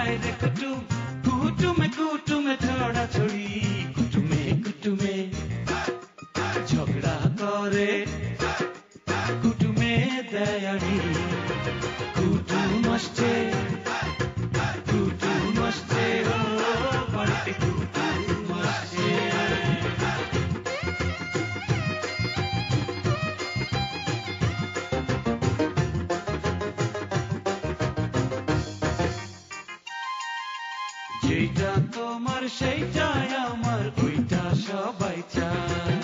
হয় রে কুটুম কুটুমে কুটুমে ছড়া ছড়ি কুটুমে কুটুমে ঝগড়া করে কুটুমে দেয়ারি কুটুম আসছে ও বাড়িতে কুটুম আসছে যেটা তোমার সেইটাই আমার ওইটা সবাই চায়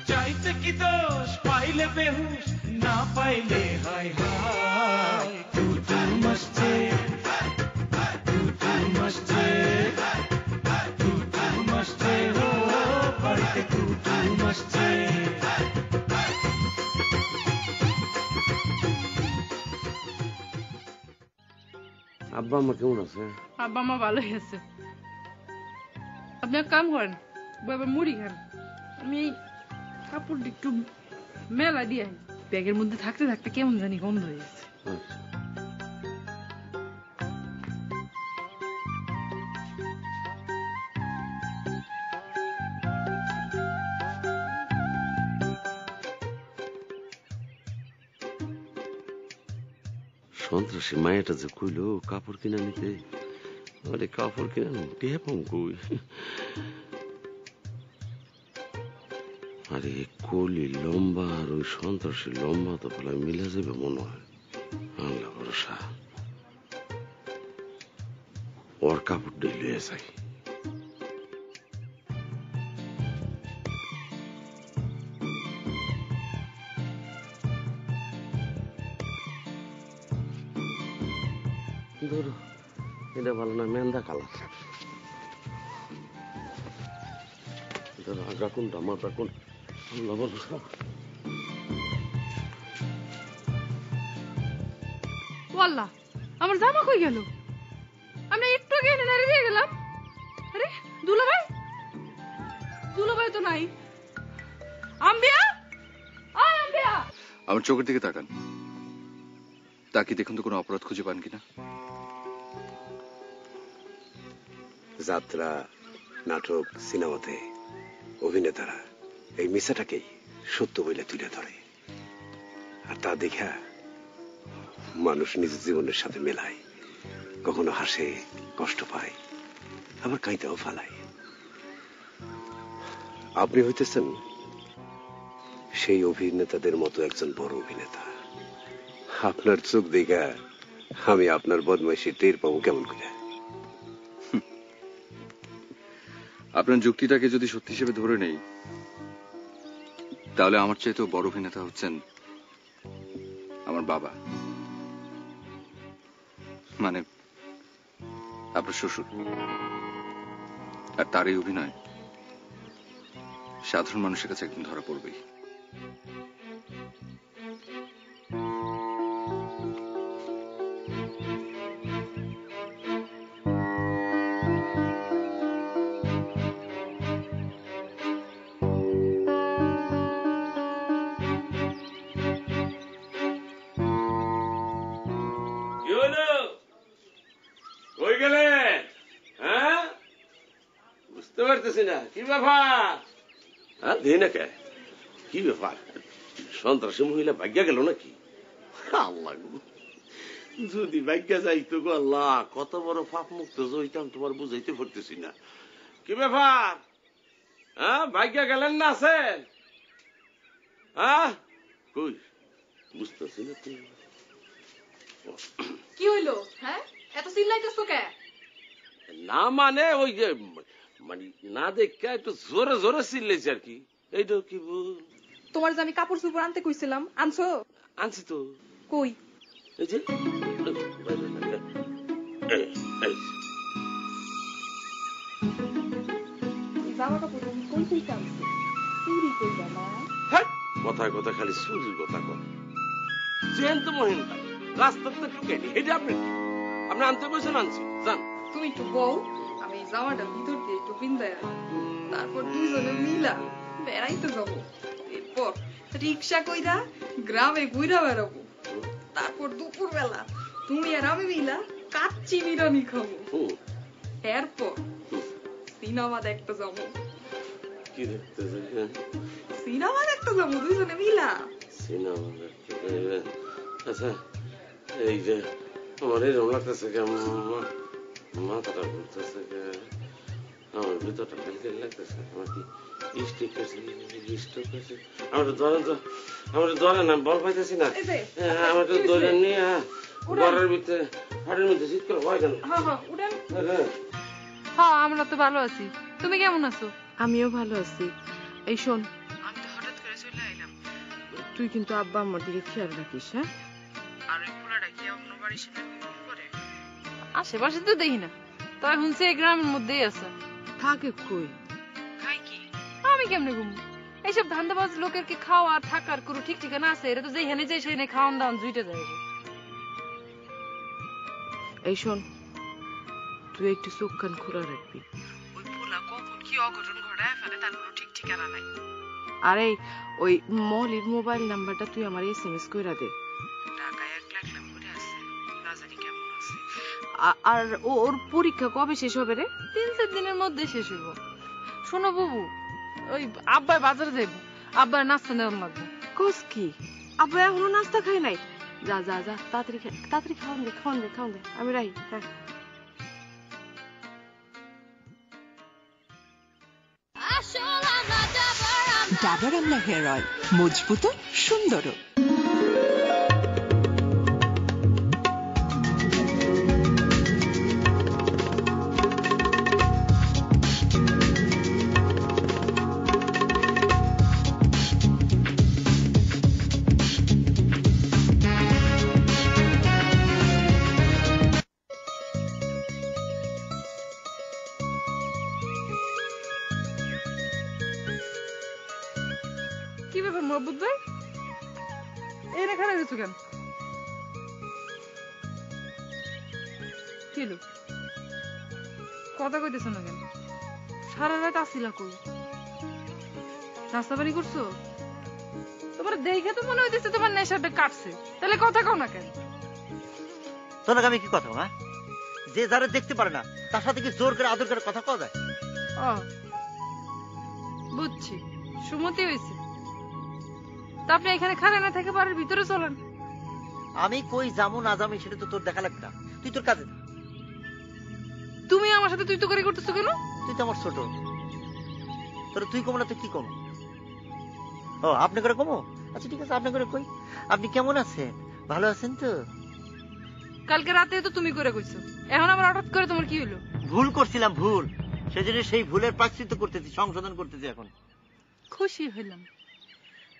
চাইতে কি দোষ পাইলে বেহুশ না পাইলে হায় হায় কুটুম আসছে কুটুম আসছে কুটুম আসছে ও বাড়িতে কুটুম আসছে আব্বা আম্মা কেমন আছে? আব্বা মা ভালোই আছে। আপনি এক কাম করেন, বাবা মুড়ি খান, আমি এই কাপড় একটু মেলা দিয়ে ব্যাগের মধ্যে থাকতে থাকতে কেমন জানি গন্ধ হয়ে গেছে। সন্ত্রাসী মায়াটা যে কইলো কাপড় কিনা নিতে, আরে কাপড় কিনা টিয়া পাম কই? আরে কলি লম্বা আর ওই সন্ত্রাসী লম্বা তো বলে মিলে যাবে মনে হয়। আল্লাহ ভরসা, ওর কাপড় লইয়া যাই। ধরো এটা ভালো না, মেন্দা কালার। ধরো আগা কোনটা মাথা কোন, আল্লাহ ভরসা। ওয়াল্লাহ, আমার জামা কই গেল? আমি একটু আগে এনে নাড়ি দিয়ে গেলাম। আরে দুলাভাই, দুলাভাই তো নাই। আম্বিয়া, আয় আম্বিয়া। আমার চোখের দিকে তাকান, তাকি দেখুন তো কোনো অপরাধ খুঁজে পান কিনা। যাত্রা, নাটক, সিনেমাতে অভিনেতারা এই মিশাটাকেই সত্য বলে তুলে ধরে, আর তা দেখা মানুষ নিজের জীবনের সাথে মেলায়, কখনো হাসে, কষ্ট পায়, আবার কাঁইতেও ফালায়। আপনি হইতেছেন সেই অভিনেতাদের মতো একজন বড় অভিনেতা। আপনার চোখ দেখা আমি আপনার বদমাইশি টের পাবো কেমন করে? আপনার যুক্তিটাকে যদি সত্যি হিসেবে ধরে নেই, তাহলে আমার চাইতেও বড় অভিনেতা হচ্ছেন আমার বাবা, মানে আপনার শ্বশুর। আর তার এই অভিনয় সাধারণ মানুষের কাছে একদিন ধরা পড়বেই। বুঝতে পারতেছি না কি ব্যাপার। হ্যাঁ দিই না কে, কি ব্যাপার? সন্ত্রাসী মহিলা ভাগ্যা গেল নাকি? আল্লাহ, যদি ভাগ্যা যাইতো গো আল্লাহ, কত বড় পাপ মুক্ত হইতাম তোমার বুঝাইতে পারতেছি না। কি ব্যাপার? হ্যাঁ ভাগ্যা গেলেন না আছেন? হ্যাঁ কই বুঝতেছি না। কি হইলো? হ্যাঁ এত চিল্লাইতেছো কে? না মানে ওই যে মানে না দেখা একটু জোরে জোরে চিল্লেছে আর কি। এইটাও কি ভুল? তোমার যে আমি কাপড় চোপড় আনতে কইছিলাম, আনছো? আনছি তো। কই? এই যে জামা কাপড় কই থেকে আনছো? চুরি কইরা না? কথায় কথা খালি চুরির কথা কর। চেন তো মহিন্দা রাস্তার তো ঢুকেনি, এটা আপনি কি আপনি আনতে বসেন? আনছি জান। তুমি একটু বউ, আমি জামাটা ভিতর দিয়ে একটু পিন্দায়, তারপর দুইজনে মিলা বেড়াইতে যাবো। এরপর রিক্সা কইরা গ্রামে ঘুরা বেড়াবো। তারপর দুপুর বেলা তুমি আর আমি মিলা কাচ্চি বিরিয়ানি খাবো হুম, এরপর সিনেমা দেখতে যাবো কি দেখতে যাই? সিনেমা দেখতে যাবো দুইজনে মিলা সিনেমা দেখতে যাইবেন? আচ্ছা, এই যে আমার এরকম লাগতেছে মাথাটা ঘুরতেছে, আমার ভিতরটা ফেলতে লাগতেছে। আমার কি স্টিক আছে, স্টোক আছে? আমার ধরেন তো, আমার ধরেন, আমি বল পাইতেছি না। আমার তো ধরে নিয়ে ঘরের ভিতরে হাটের মধ্যে শীত করে হয় কেন? হ্যাঁ আমরা তো ভালো আছি, তুমি কেমন আছো? আমিও ভালো আছি। এই শোন, আমি তো হঠাৎ করে চলে আইলাম, তুই কিন্তু আব্বা আম্মার দিকে খেয়াল রাখিস। হ্যাঁ, আর ওই পোলাটা কি অন্য বাড়ির সাথে ফোন করে? আশেপাশে তো দেখি না, তবে শুনছি এই গ্রামের মধ্যেই আছে। থাকে কই, খাই কি? আমি কেমনে ঘুমবো? এইসব ধান্দাবাজ লোকের কি খাওয়া থাকার কোনো ঠিক ঠিকানা আছে? এটা তো যেখানে যাই সেখানে খাওয়ান দাওয়ান জুইটে যায়। এই শোন, তুই একটু চোখ কান খোলা রাখবি। ওই পোলা কখন কি অঘটন ঘটায় ফেলে তার কোনো ঠিক ঠিকানা নাই। আরে ওই মলির মোবাইল নাম্বারটা তুই আমার SMS কইরা দে। ঢাকায় 1 লাখ নম্বরে আছে, না জানি কেমন আছে। আর ওর পরীক্ষা কবে শেষ হবে রে? 3-4 দিনের মধ্যে শেষ হইব। শোনো বাবু, ওই আব্বাই বাজারে যাইব, আব্বার নাস্তা নেওয়ার লাগবে। কোস কি? আব্বা এখনো নাস্তা খাই নাই? যা যা যা, তাড়াতাড়ি খাওয়ান দে, আমি রাই। হ্যাঁ, ডাবর আমলা হেয়ার অয়েল, মজবুত সুন্দর। কি ব্যাপার মহবুব ভাই, এই রেখা গেছো কেন? কিলো কথা কইতেছ না কেন? সারা রাত আসিলা কই? নাস্তা পানি করছো? তোমার দেখে তো মনে হইতেছে তোমার নেশাটা কাটছে, তাহলে কথা কও না কেন? তোর আমি কি কথা? হ্যাঁ, যে যারা দেখতে পারে না তার সাথে কি জোর করে আদর করে কথা কওয়া যায়? ও বুঝছি, সুমতি হয়েছে। তা আপনি এখানে খাড়া না থেকে বাড়ির ভিতরে চলেন। আমি কই যাবো না যাবো সেটা তো তোর দেখা লাগবে না, তুই তোর কাজে। তুমি আমার সাথে তুই তো করে করতেছো কেন? তুই তো আমার ছোট, তোর তুই কমো না তো কি কমো? ও আপনি করে কমো? আচ্ছা ঠিক আছে, আপনি করে কই। আপনি কেমন আছেন? ভালো আছেন তো? কালকে রাতে তো তুমি করে কইছো, এখন আবার হঠাৎ করে তোমার কি হলো? ভুল করছিলাম, ভুল, সেজন্য সেই ভুলের প্রায়শ্চিত্ত করতেছি, সংশোধন করতেছি এখন। খুশি হইলাম।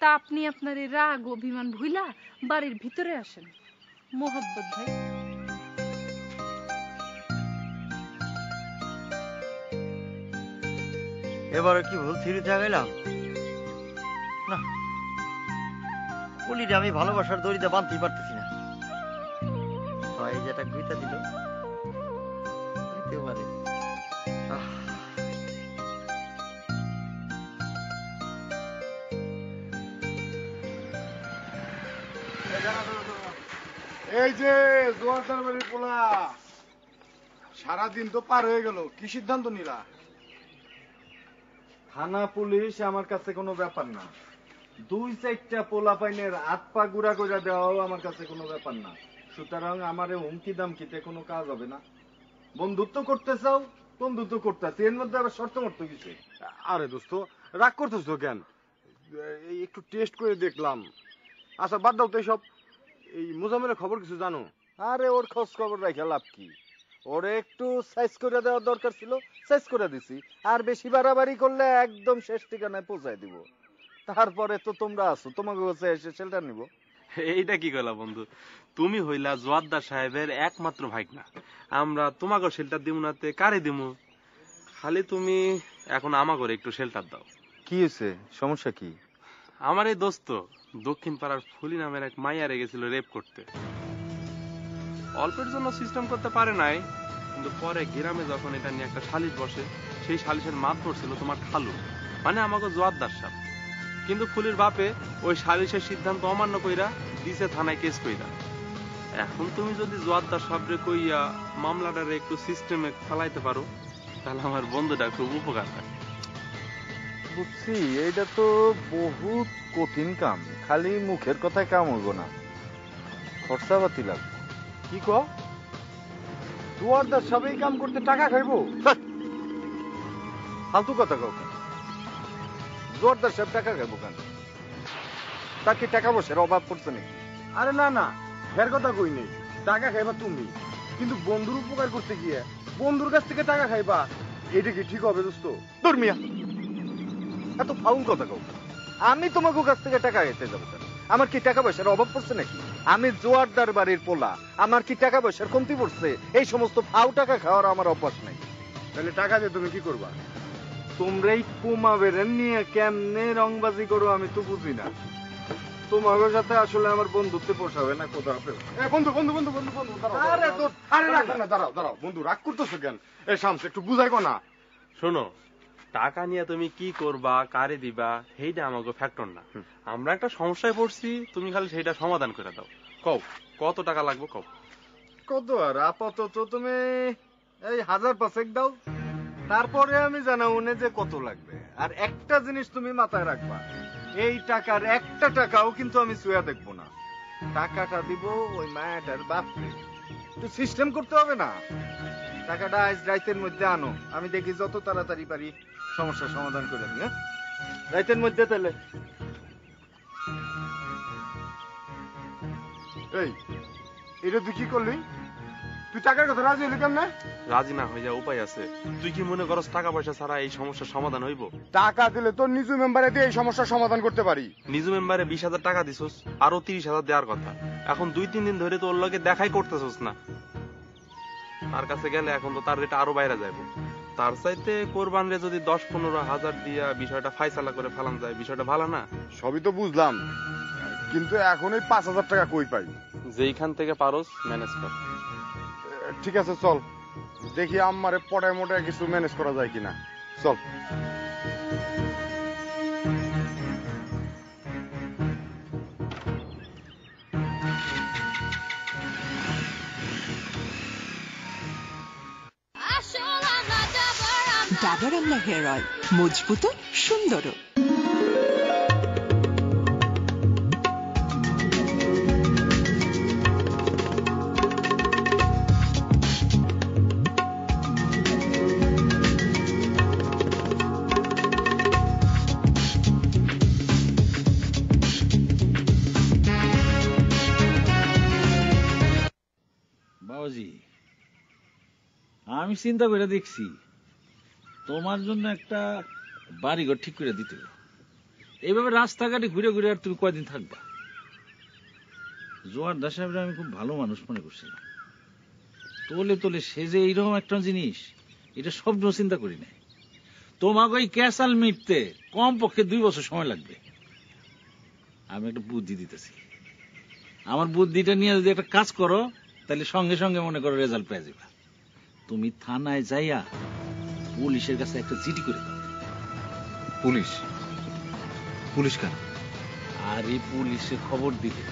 তা আপনি আপনার এই রাগ অভিমান ভুইলা বাড়ির ভিতরে আসেন মোহাব্বত ভাই। এবারে কি ভুল থিরিতে গেলাম না, বলিটা আমি ভালোবাসার দড়িতে বাঁধতেই পারতেছি না। হয় যেটা গুইতা দিল হইতে পারে। এই যে জোয়ারদার বাড়ির পোলা, সারাদিন তো পার হয়ে গেল, কি সিদ্ধান্ত নিলা? থানা পুলিশ আমার কাছে কোনো ব্যাপার না, 2-4টা পোলা পাইনের হাত পা গুড়া করে দেওয়াও আমার কাছে কোনো ব্যাপার না। সুতরাং আমার হুমকি দামকিতে কোনো কাজ হবে না। বন্ধুত্ব করতে চাও, বন্ধুত্ব করতেছি, এর মধ্যে আবার শর্ত মর্ত কিছু। আরে দোস্ত, রাগ করতেছ কেন? এই একটু টেস্ট করে দেখলাম। আচ্ছা বাদ দাও তো সব। এই মোজামেলের খবর কিছু জানো? আরে ওর খোঁজ খবর রাখা লাভ কি? ওরে একটু সাইজ করে দেওয়ার দরকার ছিল, সাইজ করে দিছি। আর বেশি বাড়াবাড়ি করলে একদম শেষ ঠিকানায় পৌঁছায় দিব। তারপরে তো তোমরা আছো, তোমাকে কাছে এসে শেল্টার নিব। এইটা কি কইলা বন্ধু? তুমি হইলা জোয়ারদার সাহেবের একমাত্র ভাইকনা, আমরা তোমাকে শেল্টার দিব নাতে কারে দিমু? খালি তুমি এখন আমাকে একটু শেল্টার দাও। কি হয়েছে, সমস্যা কি? আমার এই দোস্ত দক্ষিণ পাড়ার ফুলি নামের এক মাইয়ারে গেছিল রেপ করতে। অল্পের জন্য সিস্টেম করতে পারে নাই, কিন্তু পরে গ্রামে যখন এটা নিয়ে একটা সালিশ বসে, সেই সালিশের মাপ পড়ছিল তোমার খালু, মানে আমাকে জোয়ারদার সাহেব। কিন্তু ফুলির বাপে ওই সালিশের সিদ্ধান্ত অমান্য কইরা দিছে থানায় কেস কইরা। এখন তুমি যদি জোয়ারদার সাবরে কইয়া মামলাটারে একটু সিস্টেমে ফেলাইতে পারো তাহলে আমার বন্ধুটা খুব উপকার হয়। বুঝছি, এইটা তো বহুত কঠিন কাম, খালি মুখের কথায় কাম হইব না, খরচাপাতি লাগবে। কি কো জোয়ারদার সবাই কাম করতে টাকা খাইবো? ফালতু কথা কাউ কেন? জোয়ারদার সব টাকা খাইবো কেন? তার কি টাকা পয়সার অভাব পড়ছে নাকি? আরে না না, ফের কথা কই নেই, টাকা খাইবা তুমি, কিন্তু বন্ধুর উপকার করতে গিয়ে বন্ধুর কাছ থেকে টাকা খাইবা, এটা কি ঠিক হবে দোস্ত? ধর্মিয়া এত ফাউল কথা কাউ? আমি তোমাকে কাছ থেকে টাকা খাইতে যাবো কেন? আমার কি টাকা পয়সার অভাব পড়ছে নাকি? আমি জোয়ারদার বাড়ির পোলা, আমার কি টাকা পয়সার কমতি পড়ছে? এই সমস্ত ফাউ টাকা খাওয়ার আমার অভ্যাস নাই। তাহলে টাকা দিয়ে তুমি কি করবা? তোমরা এই পোমা বেরেন নিয়ে কেমনে রংবাজি করো আমি তো বুঝি না। তোমাদের সাথে আসলে আমার বন্ধুত্বে পোষাবে না। কোথা হাফেজ। বন্ধু বন্ধু বন্ধু বন্ধু বন্ধু দাঁড়াও। আরে তো আরে রাখ না, দাঁড়াও দাঁড়াও বন্ধু, রাগ করতেছো কেন? এই শামস একটু বুঝাই কো না। শোনো, টাকা নিয়ে তুমি কি করবা, কারে দিবা, সেইটা আমাকে ফ্যাক্টর না। আমরা একটা সমস্যায় পড়ছি, তুমি খালি সেইটা সমাধান করে দাও। কও কত টাকা লাগবে কও। কত আর আপাতত তুমি এই 1000 দাও, তারপরে আমি জানাবো না যে কত লাগবে। আর একটা জিনিস তুমি মাথায় রাখবা, এই টাকার একটা টাকাও কিন্তু আমি ছুঁয়া দেখবো না। টাকাটা দিব ওই মায়াটার বাপরে। একটু সিস্টেম করতে হবে না? টাকাটা আজ রাতের মধ্যে আনো, আমি দেখি যত তাড়াতাড়ি পারি সমস্যার সমাধান করে দিই। রাতের মধ্যে তাহলে। এই এটা তুই কি করলি? তুই টাকার কথা রাজি হলি কেমনে? রাজি না হয়ে যাওয়ার উপায় আছে। তুই কি মনে করস টাকা পয়সা ছাড়া এই সমস্যার সমাধান হইব? টাকা দিলে তোর নিজু মেম্বারে দিয়ে এই সমস্যার সমাধান করতে পারি। নিজু মেম্বারে 20,000 টাকা দিছস, আরো 30,000 দেওয়ার কথা। এখন 2-3 দিন ধরে তোর লগে দেখাই করতেছস না। তার কাছে গেলে এখন তো তার রেট আরো বাইরে যাইব। তার চাইতে কোরবান রে যদি 10-15 হাজার দিয়া বিষয়টা ফাইসালা করে ফেলান যায়, বিষয়টা ভালো না? সবই তো বুঝলাম, কিন্তু এখন এই 5,000 টাকা কই পাই? যেইখান থেকে পারোস ম্যানেজ কর। ঠিক আছে চল, দেখি আমারে পটায় মোটায় কিছু ম্যানেজ করা যায় কিনা। চল। ডাবর আমলা হেয়ার অয়েল, মজবুত সুন্দর। বাবাজি, আমি চিন্তা করে দেখছি তোমার জন্য একটা বাড়িঘর ঠিক করে দিতে হবে। এইভাবে রাস্তাঘাটে ঘুরে ঘুরে আর তুমি কয়দিন থাকবা? জোয়ারদার সাহেবরা আমি খুব ভালো মানুষ মনে করছিলাম, তোলে তোলে সে যে এইরকম একটা জিনিস, এটা স্বপ্ন চিন্তা করি নাই। তোমাকে ওই ক্যাসাল মিটতে কম পক্ষে 2 বছর সময় লাগবে। আমি একটা বুদ্ধি দিতেছি, আমার বুদ্ধিটা নিয়ে যদি একটা কাজ করো তাহলে সঙ্গে সঙ্গে মনে করো রেজাল্ট পেয়ে যাবে। তুমি থানায় যাইয়া পুলিশের কাছে একটা চিঠি করে দাও। পুলিশ? পুলিশ কেন? আর এই পুলিশে খবর দিলে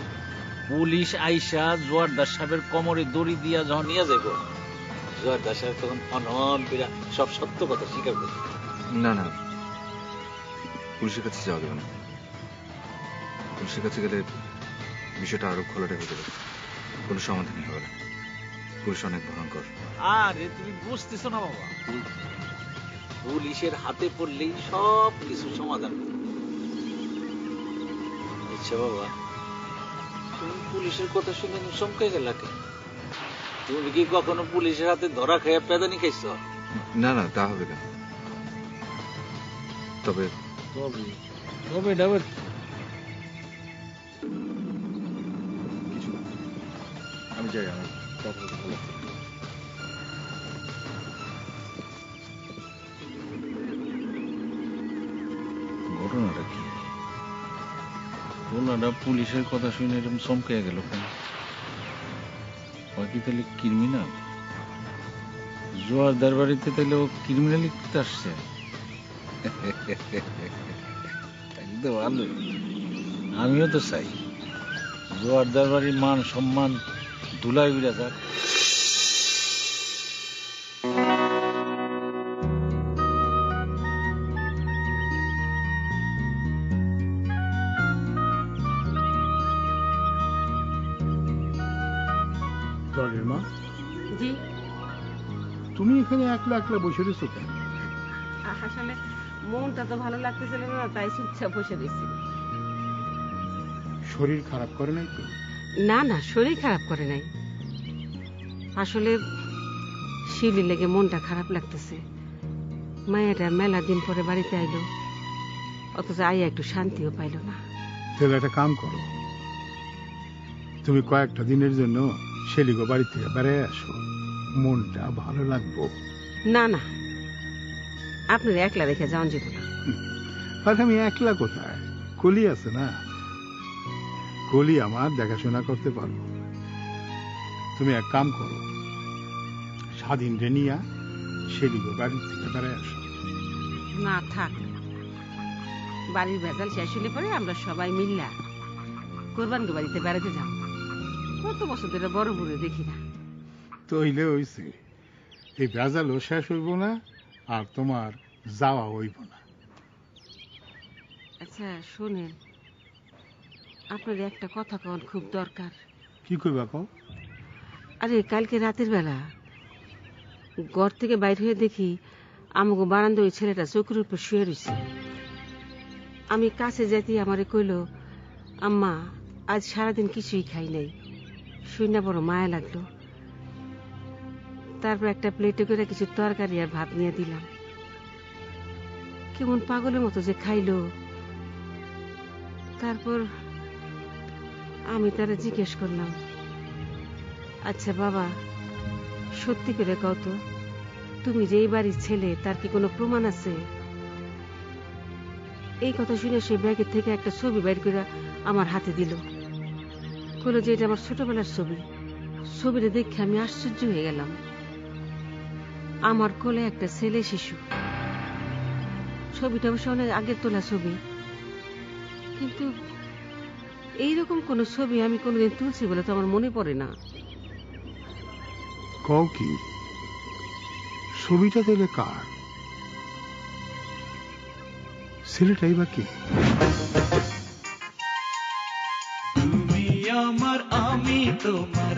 পুলিশ আইসা জোয়ারদার সাহেবের কোমরে দড়ি দিয়া যখন নিয়ে যাবো, জোয়ারদার সাহেব তখন অনন বিরা সব সত্য কথা স্বীকার করবে। না না, পুলিশের কাছে যাওয়া যাবে না। পুলিশের কাছে গেলে বিষয়টা আরো খোলাটে হয়ে যাবে, কোনো সমাধানই হবে না। পুলিশ অনেক ভয়ঙ্কর। আরে তুমি বুঝতেছো না বাবা, পুলিশের হাতে পড়লেই সব কিছু সমাধান হবে। আচ্ছা বাবা, তুমি পুলিশের কথা শুনে চমকে গেলা কেন? তুমি কি কখনো পুলিশের হাতে ধরা খেয়ে পেদানি খাইছো? না না, তা হবে না। তবে তবে ডাবে কিছু আমি যাই, আমার কথা বলো। ঘটনাটা কি? ওনারা পুলিশের কথা শুনে এরকম চমকে গেল কেন? কি তাহলে ক্রিমিনাল? জোয়ারদার বাড়িতে তাহলে ও ক্রিমিনালি করতে আসছে? একদম ভালো। আমিও তো চাই জোয়ারদার বাড়ির মান সম্মান ধুলাই উড়া যাক। জলের মা, জি তুমি এখানে একলা একলা বসে রয়েছো কেন? আসলে মনটা তো ভালো লাগতেছিল না, তাই চুপচাপ বসে রয়েছি। শরীর খারাপ করে নাই তো? না না, শরীর খারাপ করে নাই, আসলে শিলি লেগে মনটা খারাপ লাগতেছে। মায়েরা মেলা দিন পরে বাড়িতে আইলো, অথচ আইয়া একটু শান্তিও পাইল না। তাহলে একটা কাম করো, তুমি কয়েকটা দিনের জন্য শেলিগো বাড়ি থেকে বেড়ে আসো, মনটা ভালো লাগবো। না না, আপনার একলা রেখে যাওয়া যেত না। আর আমি একলা কোথায়, কলি আছে না, কলি আমার দেখাশোনা করতে পারবো। তুমি এক কাম করো, স্বাধীন রেনিয়া শেলিগো বাড়ি থেকে বেড়ে আসো। না থাক, বাড়ির ভেজাল শেষ হলে পরে আমরা সবাই মিল্লা কোরবানকে বাড়িতে বেড়াতে যাব। কত বছর ধরে বড় বুড়ে দেখি না। তো হইলে হইছে, এই ভেজালও শেষ হইব না, আর তোমার যাওয়া হইব না। আচ্ছা শোনেন, আপনার একটা কথা কন খুব দরকার। কি কইবা কও? আরে কালকে রাতের বেলা ঘর থেকে বাইর হয়ে দেখি আমাকে বারান্দা ওই ছেলেটা চোখের উপর শুয়ে রয়েছে। আমি কাছে যেতে আমারে কইল, আম্মা আজ সারাদিন কিছুই খাই নাই। শুনে বড় মায়া লাগলো। তারপর একটা প্লেটে করে কিছু তরকারি আর ভাত নিয়ে দিলাম। কেমন পাগলের মতো যে খাইলো। তারপর আমি তারা জিজ্ঞেস করলাম, আচ্ছা বাবা সত্যি করে কও তো, তুমি যে এই বাড়ির ছেলে তার কি কোনো প্রমাণ আছে? এই কথা শুনে সে ব্যাগের থেকে একটা ছবি বের করে আমার হাতে দিল। বলল যে এটা আমার ছোটবেলার ছবি। ছবিটা দেখে আমি আশ্চর্য হয়ে গেলাম। আমার কোলে একটা ছেলে শিশু। ছবিটা অবশ্য অনেক আগের তোলা ছবি, কিন্তু এইরকম কোন ছবি আমি কোনোদিন তুলছি বলে তো আমার মনে পড়ে না। কও কি, ছবিটা দিলে কার? ছেলেটাই বা কি? তুমি আমার, আমি তোমার।